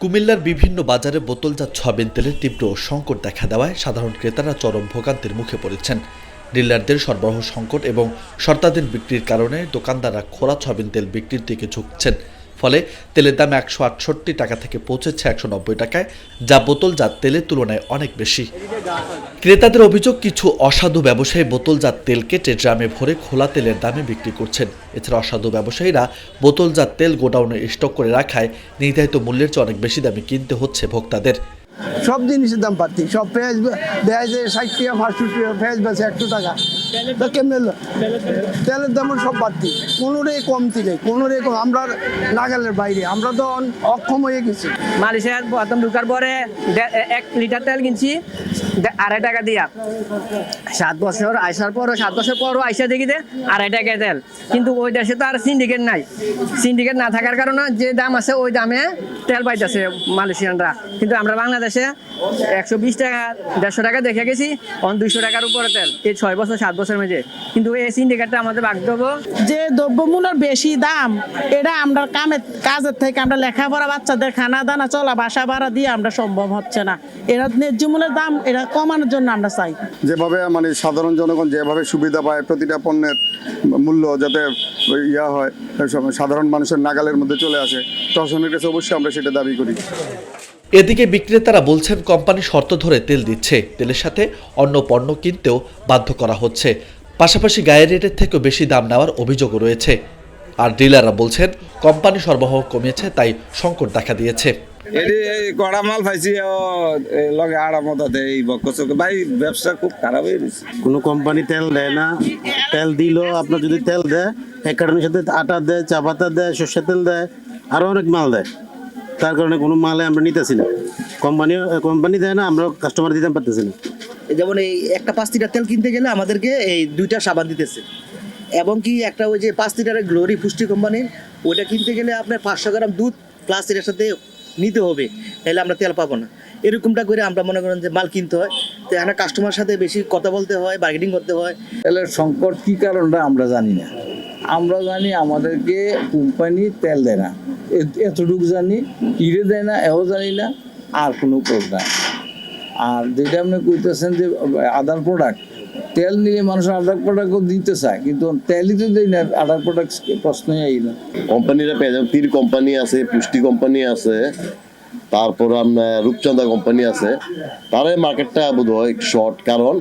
কুমিল্লার বিভিন্ন বাজারে বোতলজাত সয়াবিন তেলের তীব্র সংকট দেখা দেওয়ায় সাধারণ ক্রেতারা চরম ভোগান্তির মুখে পড়েছেন। ডিলারদের সরবরাহ সংকট এবং শর্তাধীন বিক্রির কারণে দোকানদাররা খোলা সয়াবিন তেল বিক্রির দিকে ঝুঁকছেন। ফলে তেলের দাম 168 টাকা থেকে পৌঁছেছে 190 টাকায়, যা বোতলজাত তেলের তুলনায় অনেক বেশি। ক্রেতাদের অভিযোগ, কিছু অসাধু ব্যবসায়ী বোতলজাত তেল কেটে ড্রামে ভরে খোলা তেলের দামে বিক্রি করছেন। এছাড়া অসাধু ব্যবসায়ীরা বোতলজাত তেল গোডাউনে স্টক করে রাখায় নির্ধারিত মূল্যের চেয়ে অনেক বেশি দামে কিনতে হচ্ছে ভোক্তাদের। সব জিনিসের দাম বাড়তি, সব পেঁয়াজ 60 টাকা, 65 টাকা, পেঁয়াজ বেছে 100 টাকা। কেমন তেলের দামও সব বাড়তি, কোনোটাই কমতি নেই, কোনোটাই কম। আমরা নাগালের বাইরে, আমরা তো অক্ষম হয়ে গেছি। মালয়েশিয়ার প্রথম ঢুকার পরে 1 লিটার তেল কিনছি 2.5 টাকা দিয়া। 7 বছর আসার পরও 7 বছর পরও আইসা দেখি যে 2.5 টাকায় তেল। কিন্তু ওই দেশে তো আর সিন্ডিকেট নাই। সিন্ডিকেট না থাকার কারণে যে দাম আছে ওই দামে তেল পাইতেছে মালয়েশিয়ানরা। কিন্তু আমরা বাংলাদেশে 120 টাকা 150 টাকা দেখে গেছি, 200 টাকার উপরে তেল এই 6 বছর 7 বছরের মধ্যে। কিন্তু এই সিন্ডিকেটটা আমাদের বাগদব যে দ্রব্যমূল্যের বেশি দাম, এটা আমরা কাজের থেকে আমরা লেখাপড়া, বাচ্চাদের খানা দানা, চলা বাসা ভাড়া দিয়ে আমরা সম্ভব হচ্ছে না। এরা ন্যায্য মূল্যের দাম এটা কমানোর জন্য আমরা চাই। যেভাবে সাধারণ জনগণ যেভাবে সুবিধা পায়, প্রতিটা পণ্যের মূল্য যাতে হয়, সাধারণ মানুষের নাগালের মধ্যে চলে আসে, প্রশাসনের কাছে অবশ্যই আমরা সেটা দাবি করি। এদিকে বিক্রেতারা বলছেন, কোম্পানি শর্ত ধরে তেল দিচ্ছে, তেলের সাথে অন্য পণ্য কিনতেও বাধ্য করা হচ্ছে। পাশাপাশি গায়ের রেটের থেকেও বেশি দাম নেওয়ার অভিযোগও রয়েছে। আর ডিলাররা বলছেন, কোম্পানি সরবরাহ কমিয়েছে, তাই সংকট দেখা দিয়েছে। কড়া মাল পাইছি লগে আড়ামত এই বকচকে ভাই, ব্যবসা খুব খারাপ হয়ে গেছে। কোনো কোম্পানি তেল দেয় না, তেল দিলেও আপনার যদি তেল দেয় এক কারণের সাথে আটা দেয়, চা পাতা দেয়, সর্ষের তেল দেয়, আরও অনেক মাল দেয়। তার কারণে কোনো মালে আমরা নিতেছি না, কোম্পানি দেয় না, আমরা কাস্টমার দিতে পারতেছি না। যেমন এই একটা 5 লিটার তেল কিনতে গেলে আমাদেরকে এই 2টা সাবান দিতেছে, এবং কি একটা ওই যে 5 লিটারের গ্লোরি পুষ্টি কোম্পানির ওইটা কিনতে গেলে আপনার 500 গ্রাম দুধ প্লাস এটার সাথে নিতে হবে, তাহলে আমরা তেল পাবো না। এরকমটা করে আমরা মনে করেন যে মাল কিনতে হয়, তো এখানে কাস্টমার সাথে বেশি কথা বলতে হয়, বার্গেনিং করতে হয়। তেলের সংকট কি কারণটা আমরা জানি না। আমরা জানি আমাদেরকে কোম্পানি তেল দেয় না, এতটুকু জানি। কিরে দেয় না এও জানি না, আর কোনো প্রোড নাই। আর যেটা আপনি কইতেছেন যে আদার প্রোডাক্ট, তেল নিলে মানুষ আদার প্রোডাক্টও দিতে চায়, কিন্তু তেলই তো দেয় না, আদার প্রোডাক্ট প্রশ্নই আই না। কোম্পানিরা তীর কোম্পানি আছে, পুষ্টি কোম্পানি আছে, তারপর আপনার রূপচন্দা কোম্পানি আছে। তার মার্কেটটা বোধ হয় শর্ট, কারণ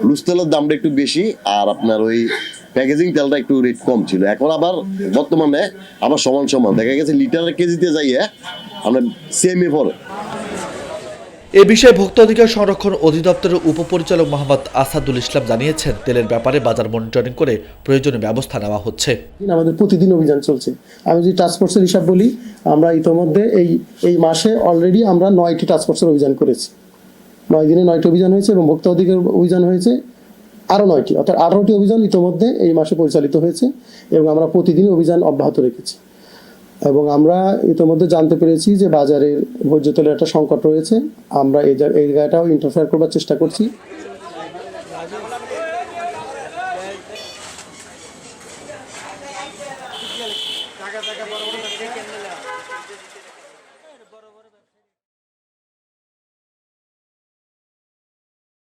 লুজ তেলের দামটা একটু বেশি, আর আপনার ওই প্যাকেজিং তেলটা একটু রেট কম ছিল। এখন আবার বর্তমানে আবার সমান সমান দেখা গেছে, লিটারের কেজিতে যাইয়ে আমরা সেমই পড়ে। এ বিষয়ে ভোক্তা অধিকার সংরক্ষণ অধিদপ্তরের উপপরিচালক মোহাম্মদ আসাদুল ইসলাম জানিয়েছেন, তেলের ব্যাপারে বাজার মনিটরিং করে প্রয়োজনীয় ব্যবস্থা নেওয়া হচ্ছে। আমাদের প্রতিদিন অভিযান চলছে। আমি যদি টাস্কফোর্সের হিসাব বলি, আমরা ইতোমধ্যে এই মাসে অলরেডি আমরা 9টি টাস্কফোর্সের অভিযান করেছি। 9 দিনে 9টি অভিযান হয়েছে, এবং ভোক্তা অধিকার অভিযান হয়েছে আরও 9টি, অর্থাৎ 18টি অভিযান ইতোমধ্যে এই মাসে পরিচালিত হয়েছে, এবং আমরা প্রতিদিন অভিযান অব্যাহত রেখেছি। এবং আমরা ইতিমধ্যে জানতে পেরেছি যে বাজারের ভোজ্য তেলের একটা সংকট রয়েছে। আমরা এই জায়গাটাও ইন্টারফেয়ার করবার চেষ্টা করছি।